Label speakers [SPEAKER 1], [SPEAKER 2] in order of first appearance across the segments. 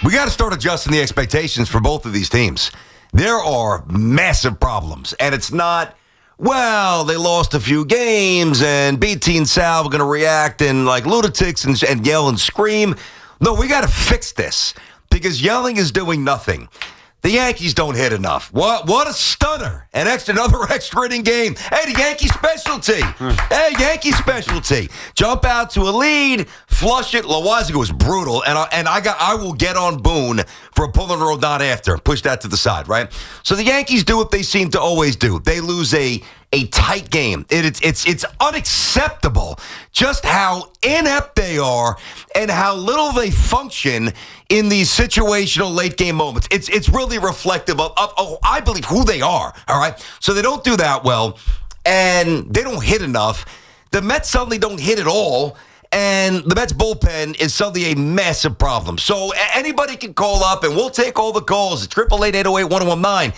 [SPEAKER 1] We got to start adjusting the expectations for both of these teams. There are massive problems, and it's not, well, they lost a few games, and BT and Sal are going to react and like lunatics and yell and scream. No, we got to fix this because yelling is doing nothing. The Yankees don't hit enough. What a stunner. Another extra inning game. Hey, the Yankee specialty. Hey, Yankee specialty. Jump out to a lead, flush it. Loizaga was brutal, and I will get on Boone for a pull on the road not after. Push that to the side, right? So the Yankees do what they seem to always do. They lose a tight game. It's unacceptable just how inept they are and how little they function in these situational late game moments. It's really reflective of I believe who they are. All right, so they don't do that well, and they don't hit enough. The Mets suddenly don't hit at all. And the Mets bullpen is suddenly a massive problem. So anybody can call up, and we'll take all the calls at 888-808-1019.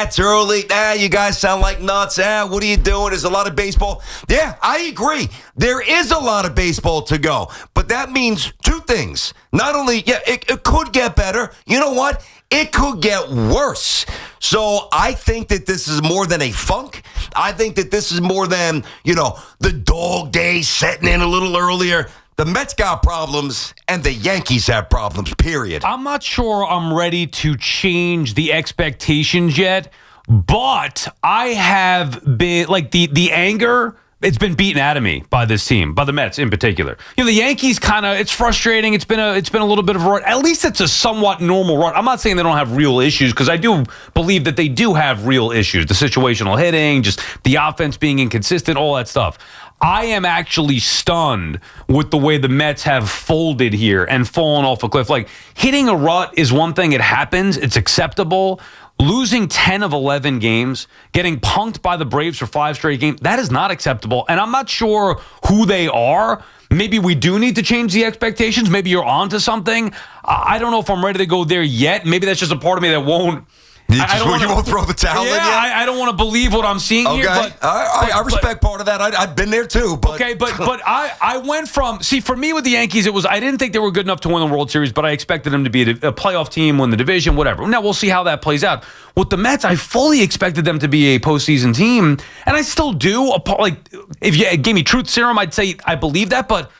[SPEAKER 1] It's early. You guys sound like nuts. What are you doing? There's a lot of baseball. Yeah, I agree. There is a lot of baseball to go. But that means two things. Not only, it could get better. You know what? It could get worse. So I think that this is more than a funk. I think that this is more than, the dog days setting in a little earlier. The Mets got problems, and the Yankees have problems, period.
[SPEAKER 2] I'm not sure I'm ready to change the expectations yet, but I have been, like, the anger, it's been beaten out of me by this team, by the Mets in particular. The Yankees it's frustrating. It's been a little bit of a run. At least it's a somewhat normal run. I'm not saying they don't have real issues, because I do believe that they do have real issues. The situational hitting, just the offense being inconsistent, all that stuff. I am actually stunned with the way the Mets have folded here and fallen off a cliff. Like, hitting a rut is one thing. It happens. It's acceptable. Losing 10 of 11 games, getting punked by the Braves for 5 straight games, that is not acceptable. And I'm not sure who they are. Maybe we do need to change the expectations. Maybe you're onto something. I don't know if I'm ready to go there yet. Maybe that's just a part of me that won't.
[SPEAKER 1] You won't throw the towel in yet?
[SPEAKER 2] I don't want to believe what I'm seeing here. But
[SPEAKER 1] I respect part of that. I've been there too. But.
[SPEAKER 2] Okay, but I went from, for me with the Yankees, I didn't think they were good enough to win the World Series, but I expected them to be a playoff team, win the division, whatever. Now we'll see how that plays out. With the Mets, I fully expected them to be a postseason team, and I still do. Like, if you gave me truth serum, I'd say I believe that, but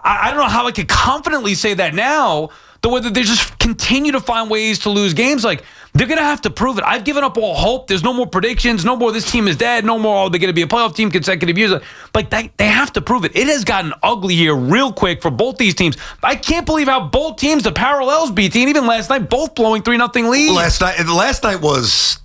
[SPEAKER 2] I don't know how I could confidently say that now. The way that they just continue to find ways to lose games, like, they're going to have to prove it. I've given up all hope. There's no more predictions. No more this team is dead. No more, they're going to be a playoff team consecutive years. Like, they have to prove it. It has gotten ugly here real quick for both these teams. I can't believe how both teams, the parallels, BT, and even last night, both blowing 3-0 lead.
[SPEAKER 1] Last night was,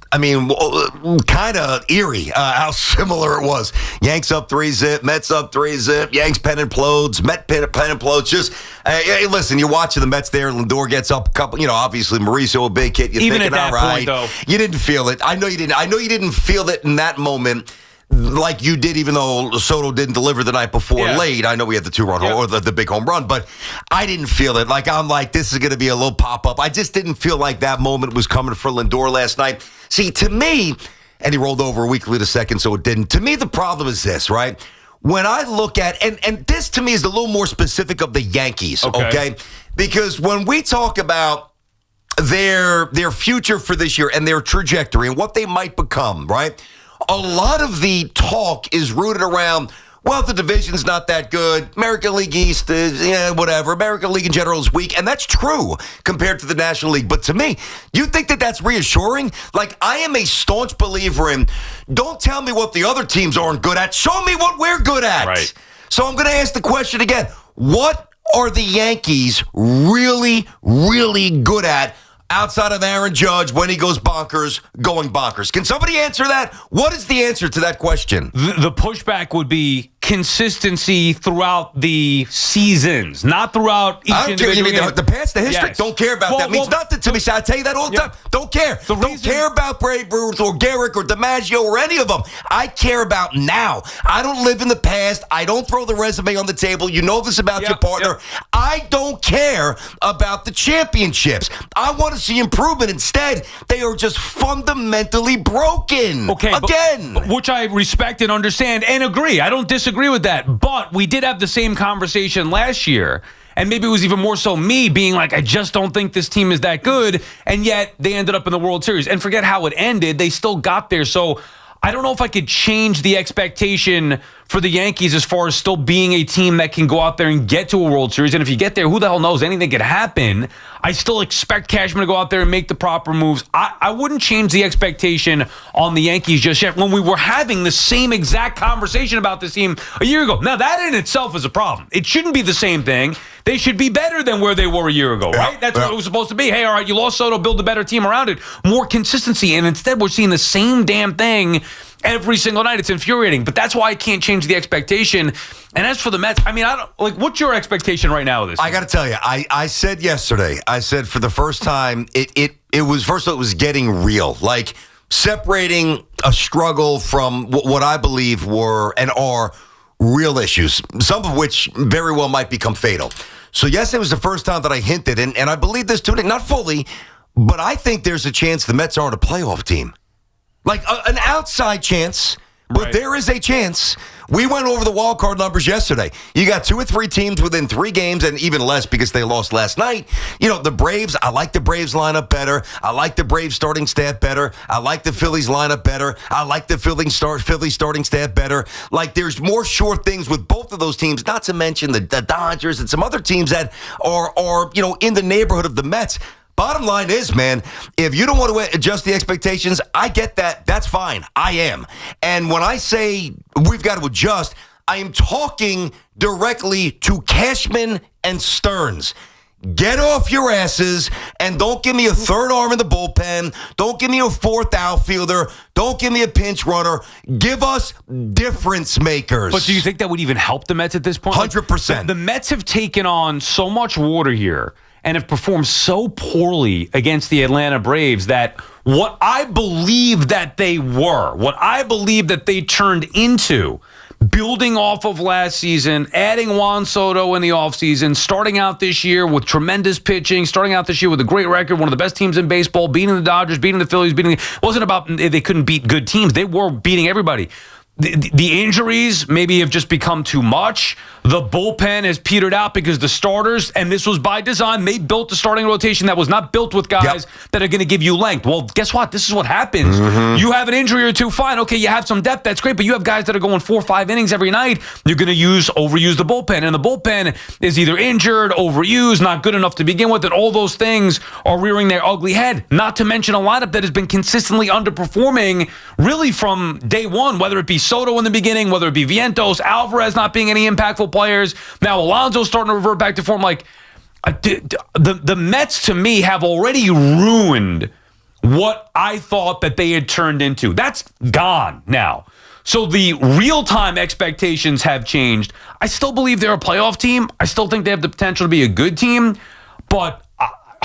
[SPEAKER 1] kind of eerie how similar it was. Yanks up 3-zip, Mets up 3-zip, Yanks pen implodes, Met pen implodes. Just, hey, listen, you're watching the Mets there, Lindor gets up a couple, obviously Mauricio, a big hit. You're
[SPEAKER 2] even
[SPEAKER 1] thinking,
[SPEAKER 2] at that
[SPEAKER 1] all right.
[SPEAKER 2] point, though.
[SPEAKER 1] You didn't feel it. I know you didn't. I know you didn't feel it in that moment like you did, even though Soto didn't deliver the night before late. I know we had the 2-run or the big home run, but I didn't feel it. Like, I'm like, this is going to be a little pop-up. I just didn't feel like that moment was coming for Lindor last night. See, to me, and he rolled over a week later second, so it didn't. To me, the problem is this, right? When I look at, and this to me is a little more specific of the Yankees, okay? Because when we talk about their future for this year and their trajectory and what they might become, right? A lot of the talk is rooted around, well, the division's not that good. American League East is, whatever. American League in general is weak, and that's true compared to the National League. But to me, you think that that's reassuring? Like, I am a staunch believer in, don't tell me what the other teams aren't good at. Show me what we're good at.
[SPEAKER 2] Right.
[SPEAKER 1] So I'm going to ask the question again. What are the Yankees really, really good at outside of Aaron Judge when he goes bonkers, going bonkers? Can somebody answer that? What is the answer to that question?
[SPEAKER 2] The pushback would be consistency throughout the seasons, not throughout each individual game.
[SPEAKER 1] The past, the history?
[SPEAKER 2] Yes.
[SPEAKER 1] Don't care about that. Means nothing to me. So I tell you that all the time. Don't care. Don't care about Babe Ruth or Garrick or DiMaggio or any of them. I care about now. I don't live in the past. I don't throw the resume on the table. You know this about your partner. I don't care about the championships. I want to see improvement. Instead, they are just fundamentally broken.
[SPEAKER 2] Okay.
[SPEAKER 1] Again.
[SPEAKER 2] Which I respect and understand and agree. I don't disagree with that. But we did have the same conversation last year. And maybe it was even more so me being like, I just don't think this team is that good. And yet they ended up in the World Series. And forget how it ended. They still got there. So I don't know if I could change the expectation for the Yankees as far as still being a team that can go out there and get to a World Series. And if you get there, who the hell knows? Anything could happen. I still expect Cashman to go out there and make the proper moves. I wouldn't change the expectation on the Yankees just yet when we were having the same exact conversation about this team a year ago. Now, that in itself is a problem. It shouldn't be the same thing. They should be better than where they were a year ago, right? That's what it was supposed to be. Hey, all right, you lost Soto, build a better team around it. More consistency. And instead, we're seeing the same damn thing every single night. It's infuriating. But that's why I can't change the expectation. And as for the Mets, I mean, I don't like. What's your expectation right now of this?
[SPEAKER 1] I got to tell you, I said yesterday, I said for the first time, it was, first of all, it was getting real. Like separating a struggle from what I believe were and are real issues, some of which very well might become fatal. So yesterday was the first time that I hinted, and I believe this today, not fully, but I think there's a chance the Mets aren't a playoff team. Like an outside chance, but
[SPEAKER 2] right.
[SPEAKER 1] There is a chance. We went over the wild card numbers yesterday. You got 2 or 3 teams within 3 games, and even less because they lost last night. You know, the Braves, I like the Braves lineup better. I like the Braves starting staff better. I like the Phillies lineup better. I like the Phillies starting staff better. Like, there's more sure things with both of those teams, not to mention the Dodgers and some other teams that are in the neighborhood of the Mets. Bottom line is, man, if you don't want to adjust the expectations, I get that. That's fine. I am. And when I say we've got to adjust, I am talking directly to Cashman and Stearns. Get off your asses and don't give me a third arm in the bullpen. Don't give me a fourth outfielder. Don't give me a pinch runner. Give us difference makers.
[SPEAKER 2] But do you think that would even help the Mets at this point?
[SPEAKER 1] 100%.
[SPEAKER 2] The Mets have taken on so much water here and have performed so poorly against the Atlanta Braves that what I believe that they were, what I believe that they turned into, building off of last season, adding Juan Soto in the offseason, starting out this year with tremendous pitching, starting out this year with a great record, one of the best teams in baseball, beating the Dodgers, beating the Phillies, it wasn't about they couldn't beat good teams. They were beating everybody. The injuries maybe have just become too much. The bullpen has petered out because the starters, and this was by design, they built the starting rotation that was not built with guys that are going to give you length. Well, guess what? This is what happens. You have an injury or two, fine. Okay, you have some depth. That's great. But you have guys that are going 4 or 5 innings every night. You're going to overuse the bullpen. And the bullpen is either injured, overused, not good enough to begin with. And all those things are rearing their ugly head. Not to mention a lineup that has been consistently underperforming really from day one, whether it be Soto in the beginning, whether it be Vientos, Alvarez not being any impactful players. Now Alonso starting to revert back to form. Like the Mets to me have already ruined what I thought that they had turned into. That's gone now. So the real-time expectations have changed. I still believe they're a playoff team. I still think they have the potential to be a good team, but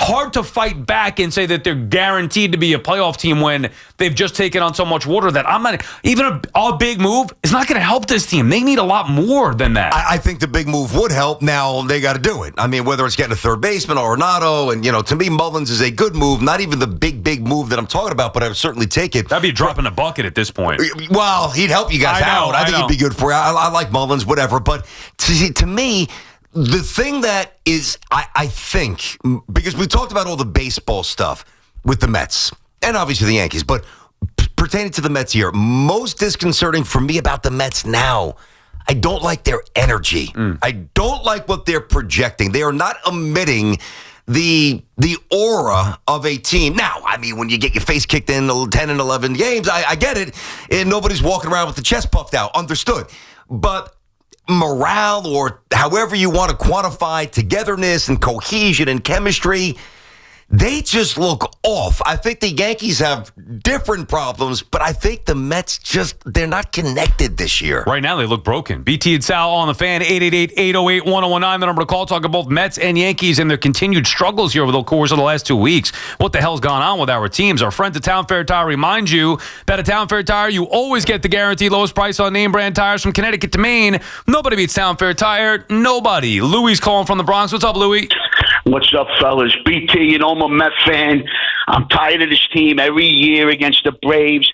[SPEAKER 2] hard to fight back and say that they're guaranteed to be a playoff team when they've just taken on so much water that I'm not even a big move is not going to help this team. They need a lot more than that.
[SPEAKER 1] I think the big move would help. Now they got to do it. I mean, whether it's getting a third baseman or Arenado, and to me, Mullins is a good move. Not even the big move that I'm talking about, but I would certainly take it.
[SPEAKER 2] That'd be a drop in the bucket at this point.
[SPEAKER 1] Well, he'd help you guys out. I think he'd be good for you. I like Mullins, whatever. But to me, the thing that is, I think, because we talked about all the baseball stuff with the Mets and obviously the Yankees, but pertaining to the Mets here, most disconcerting for me about the Mets now, I don't like their energy. I don't like what they're projecting. They are not emitting the aura of a team. Now, I mean, when you get your face kicked in 10 and 11 games, I get it, and nobody's walking around with the chest puffed out. Understood. But morale, or however you want to quantify togetherness and cohesion and chemistry, they just look off. I think the Yankees have different problems, but I think the Mets they're not connected this year.
[SPEAKER 2] Right now, they look broken. BT and Sal on the Fan, 888-808-1019, the number to call. Talk about both Mets and Yankees and their continued struggles here over the course of the last 2 weeks. What the hell's gone on with our teams? Our friends at Town Fair Tire remind you that at Town Fair Tire, you always get the guaranteed lowest price on name brand tires from Connecticut to Maine. Nobody beats Town Fair Tire. Nobody. Louis calling from the Bronx. What's up, Louis?
[SPEAKER 3] What's up, fellas? BT, I'm a Met fan. I'm tired of this team every year against the Braves.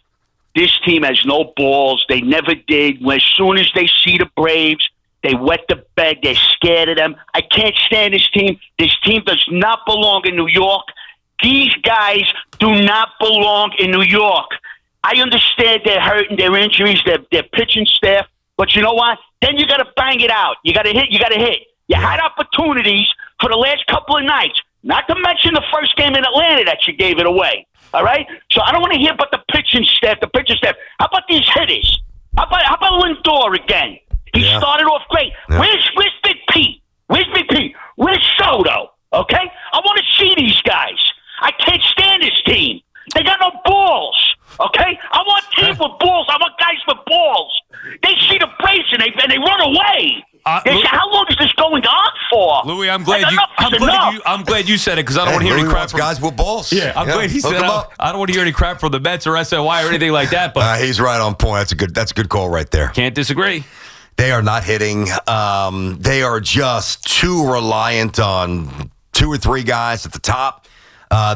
[SPEAKER 3] This team has no balls. They never did. As soon as they see the Braves, They wet the bed. They're scared of them. I can't stand this team. This team does not belong in New York. These guys do not belong in New York. I understand they're hurting, their injuries, their pitching staff. But you know what? Then you got to bang it out. You got to hit. You had opportunities for the last couple of nights, not to mention the first game in Atlanta that you gave it away. All right? So I don't want to hear about the pitching staff. How about these hitters? How about Lindor again? He started off great. Yeah. Where's Big Pete? Where's Soto? Okay? I want to see these guys. I can't stand this team. They got no balls. Okay? I want teams with balls. I want guys with balls. They see the Braves and they run away. They say, how long is this going on for?
[SPEAKER 2] Louis, I'm glad you said it because I don't want to hear any crap
[SPEAKER 1] from guys with balls.
[SPEAKER 2] Yeah, I'm glad he said it. I don't want to hear any crap from the Mets or SOY or anything like that. But
[SPEAKER 1] he's right on point. That's a good call right there.
[SPEAKER 2] Can't disagree.
[SPEAKER 1] They are not hitting. They are just too reliant on 2 or 3 guys at the top.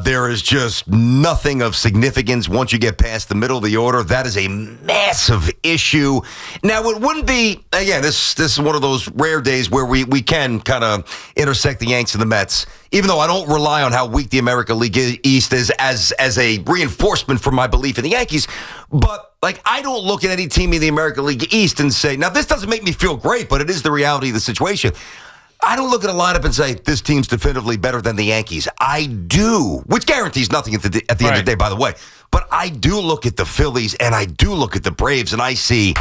[SPEAKER 1] There is just nothing of significance once you get past the middle of the order. That is a massive issue. Now, it wouldn't be, again, this is one of those rare days where we can kind of intersect the Yanks and the Mets, even though I don't rely on how weak the American League East is as a reinforcement for my belief in the Yankees. But, I don't look at any team in the American League East and say, now, this doesn't make me feel great, but it is the reality of the situation. I don't look at a lineup and say, this team's definitively better than the Yankees. I do, which guarantees nothing at the end of the day, by the way. But I do look at the Phillies, and I do look at the Braves, and I see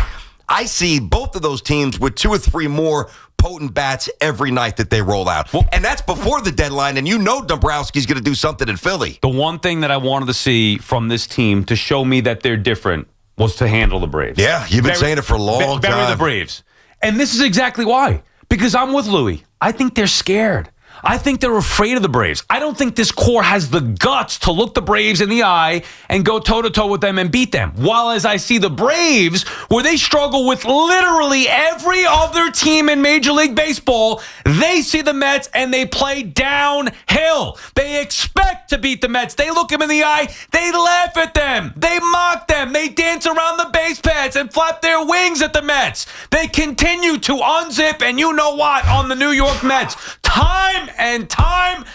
[SPEAKER 1] both of those teams with 2 or 3 more potent bats every night that they roll out. Well, and that's before the deadline, and Dombrowski's going to do something in Philly.
[SPEAKER 2] The one thing that I wanted to see from this team to show me that they're different was to handle the Braves.
[SPEAKER 1] Yeah, you've been saying it for a long time.
[SPEAKER 2] Bury the Braves. And this is exactly why. Because I'm with Louis. I think they're scared. I think they're afraid of the Braves. I don't think this core has the guts to look the Braves in the eye and go toe-to-toe with them and beat them. While as I see the Braves, where they struggle with literally every other team in Major League Baseball, they see the Mets and they play downhill. They expect to beat the Mets. They look them in the eye. They laugh at them. They mock them. They dance around the base pads and flap their wings at the Mets. They continue to unzip, and you know what, on the New York Mets. Time and time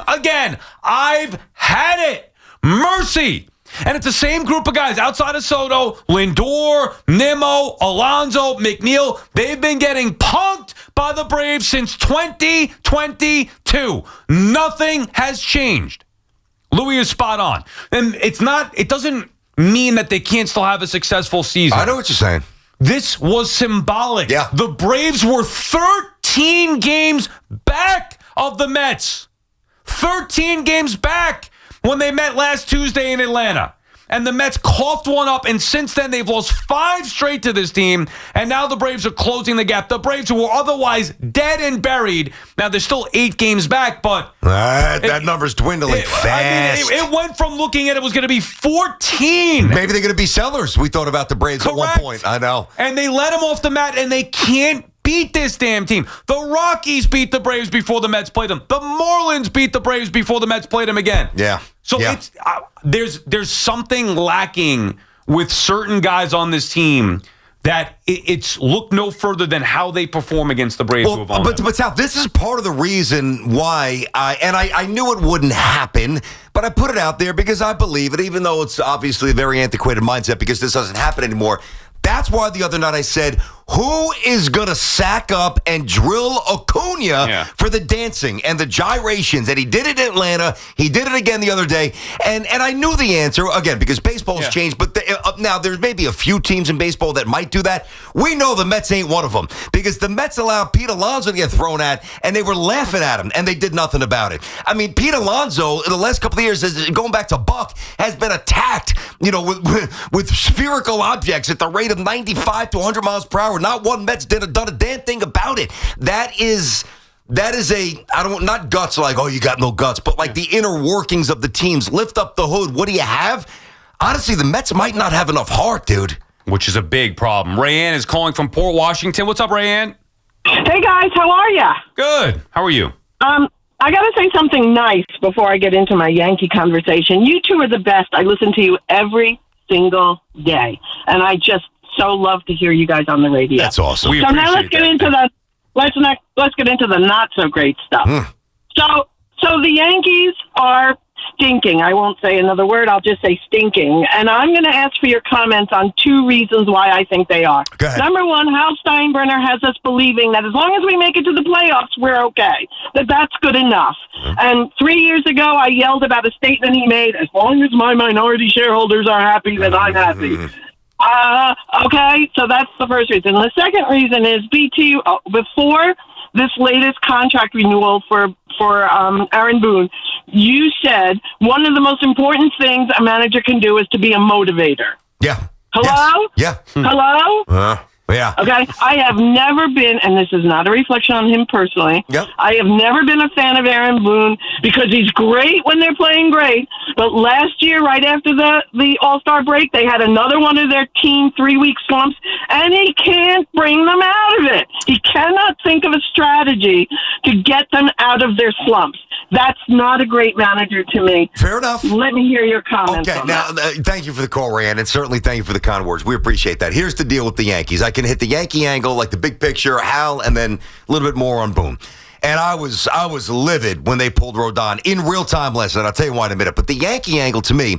[SPEAKER 2] again. I've had it. Mercy. And it's the same group of guys outside of Soto, Lindor, Nimmo, Alonso, McNeil. They've been getting punked by the Braves since 2022. Nothing has changed. Louis is spot on. And it doesn't mean that they can't still have a successful season.
[SPEAKER 1] I know what you're saying.
[SPEAKER 2] This was symbolic.
[SPEAKER 1] Yeah.
[SPEAKER 2] The Braves were 13 games back of the Mets. 13 games back when they met last Tuesday in Atlanta. And the Mets coughed one up, and since then they've lost 5 straight to this team, and now the Braves are closing the gap. The Braves who were otherwise dead and buried, now they're still 8 games back, but...
[SPEAKER 1] that number's dwindling fast.
[SPEAKER 2] It went from looking at it was going to be 14.
[SPEAKER 1] Maybe they're going to be sellers. We thought about the Braves at one point. I know.
[SPEAKER 2] And they let them off the mat, and they can't beat this damn team. The Rockies beat the Braves before the Mets played them. The Marlins beat the Braves before the Mets played them again.
[SPEAKER 1] Yeah.
[SPEAKER 2] So it's there's something lacking with certain guys on this team that it's look no further than how they perform against the Braves.
[SPEAKER 1] Well, but Sal, this is part of the reason why I knew it wouldn't happen, but I put it out there because I believe it, even though it's obviously a very antiquated mindset because this doesn't happen anymore. That's why the other night I said, who is going to sack up and drill Acuna for the dancing and the gyrations? And he did it in Atlanta. He did it again the other day. And I knew the answer, again, because baseball's changed. But now there's maybe a few teams in baseball that might do that. We know the Mets ain't one of them because the Mets allowed Pete Alonso to get thrown at, and they were laughing at him, and they did nothing about it. I mean, Pete Alonso, in the last couple of years, going back to Buck, has been attacked, with spherical objects at the rate of 95 to 100 miles per hour. Not one Mets done a damn thing about it. That is not guts like, oh, you got no guts, but like the inner workings of the teams. Lift up the hood. What do you have? Honestly, the Mets might not have enough heart, dude.
[SPEAKER 2] Which is a big problem. Rayanne is calling from Port Washington. What's up, Rayanne?
[SPEAKER 4] Hey, guys. How are ya?
[SPEAKER 2] Good. How are you?
[SPEAKER 4] I got to say something nice before I get into my Yankee conversation. You two are the best. I listen to you every single day, and I just so love to hear you guys on the radio.
[SPEAKER 1] That's awesome.
[SPEAKER 2] We
[SPEAKER 4] So now let's
[SPEAKER 2] appreciate
[SPEAKER 4] get
[SPEAKER 2] that.
[SPEAKER 4] into the let's get into the not so great stuff. So the Yankees are stinking. I won't say another word. I'll just say stinking. And I'm going to ask for your comments on two reasons why I think they are.
[SPEAKER 1] Go ahead.
[SPEAKER 4] Number one, Hal Steinbrenner has us believing that as long as we make it to the playoffs, we're okay. That's good enough. And 3 years ago, I yelled about a statement he made, as long as my minority shareholders are happy, then I'm happy. Okay, so that's the first reason. The second reason is, BT, before this latest contract renewal for Aaron Boone, you said one of the most important things a manager can do is to be a motivator.
[SPEAKER 1] Yeah.
[SPEAKER 4] Hello?
[SPEAKER 1] Yes. Yeah.
[SPEAKER 4] Hello?
[SPEAKER 1] Yeah.
[SPEAKER 4] Okay, I have never been, and this is not a reflection on him personally,
[SPEAKER 1] Yep.
[SPEAKER 4] I have never been a fan of Aaron Boone because he's great when they're playing great, but last year, right after the All-Star break, they had another one of their team 3-week slumps, and he can't bring them out of it. He cannot think of a strategy to get them out of their slumps. That's not a great manager to me.
[SPEAKER 1] Fair enough.
[SPEAKER 4] Let me hear your comments
[SPEAKER 1] Okay,
[SPEAKER 4] on
[SPEAKER 1] now,
[SPEAKER 4] that.
[SPEAKER 1] thank you for the call, Rand, and certainly thank you for the kind words. We appreciate that. Here's the deal with the Yankees. I can hit the Yankee angle, like the big picture, Hal, and then a little bit more on Boone. And I was livid when they pulled Rodon in real time last night. I'll tell you why in a minute. But the Yankee angle, to me,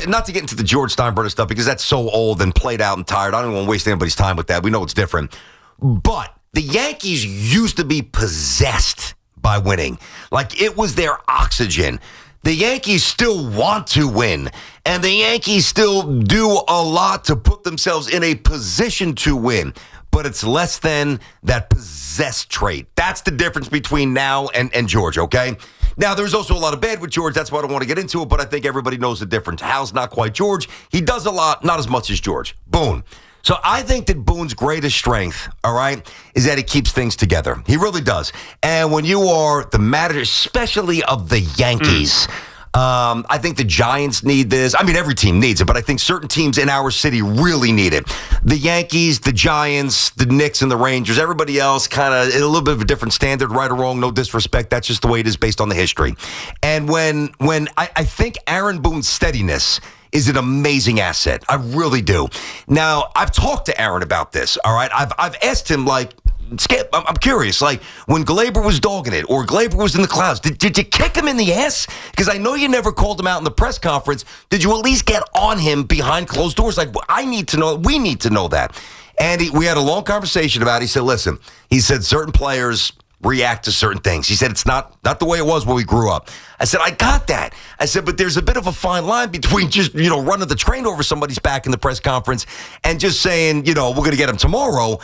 [SPEAKER 1] not to get into the George Steinbrenner stuff, because that's so old and played out and tired. I don't even want to waste anybody's time with that. We know it's different. But the Yankees used to be possessed by winning. Like, it was their oxygen. The Yankees still want to win, and the Yankees still do a lot to put themselves in a position to win, but it's less than that possessed trait. That's the difference between now and George, okay? Now, there's also a lot of bad with George. That's why I don't want to get into it, but I think everybody knows the difference. Hal's not quite George. He does a lot, not as much as George. Boone. So I think that Boone's greatest strength, all right, is that he keeps things together. He really does. And when you are the manager, especially of the Yankees, I think the Giants need this. I mean, every team needs it, but I think certain teams in our city really need it. The Yankees, the Giants, the Knicks, and the Rangers, everybody else kind of a little bit of a different standard, right or wrong, no disrespect. That's just the way it is based on the history. And when I think Aaron Boone's steadiness is an amazing asset. I really do. Now, I've talked to Aaron about this, all right? I've asked him, like, Skip, I'm curious, like, when Glaber was dogging it or Glaber was in the clouds, did you kick him in the ass? Because I know you never called him out in the press conference. Did you at least get on him behind closed doors? Like, I need to know, we need to know that. And we had a long conversation about it. He said, listen, he said certain players react to certain things. He said, it's not the way it was when we grew up. I said, I got that. I said, but there's a bit of a fine line between just, running the train over somebody's back in the press conference and just saying, we're going to get him tomorrow.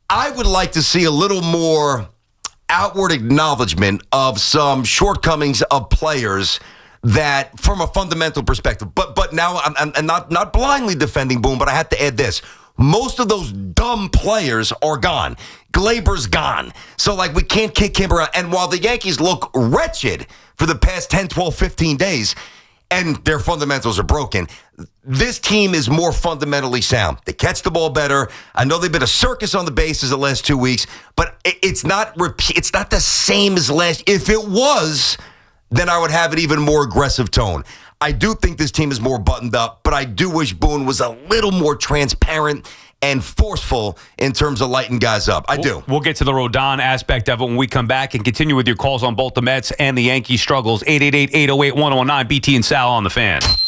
[SPEAKER 1] I would like to see a little more outward acknowledgement of some shortcomings of players that, from a fundamental perspective, but now I'm not blindly defending Boone, but I have to add this. Most of those dumb players are gone. Glaber's gone. So, like, we can't kick him around. And while the Yankees look wretched for the past 10, 12, 15 days, and their fundamentals are broken, this team is more fundamentally sound. They catch the ball better. I know they've been a circus on the bases the last 2 weeks, but it's not the same as last. If it was, then I would have an even more aggressive tone. I do think this team is more buttoned up, but I do wish Boone was a little more transparent and forceful in terms of lighting guys up. I do.
[SPEAKER 2] We'll get to the Rodon aspect of it when we come back and continue with your calls on both the Mets and the Yankee struggles. 888-808-1019, BT and Sal on the Fan.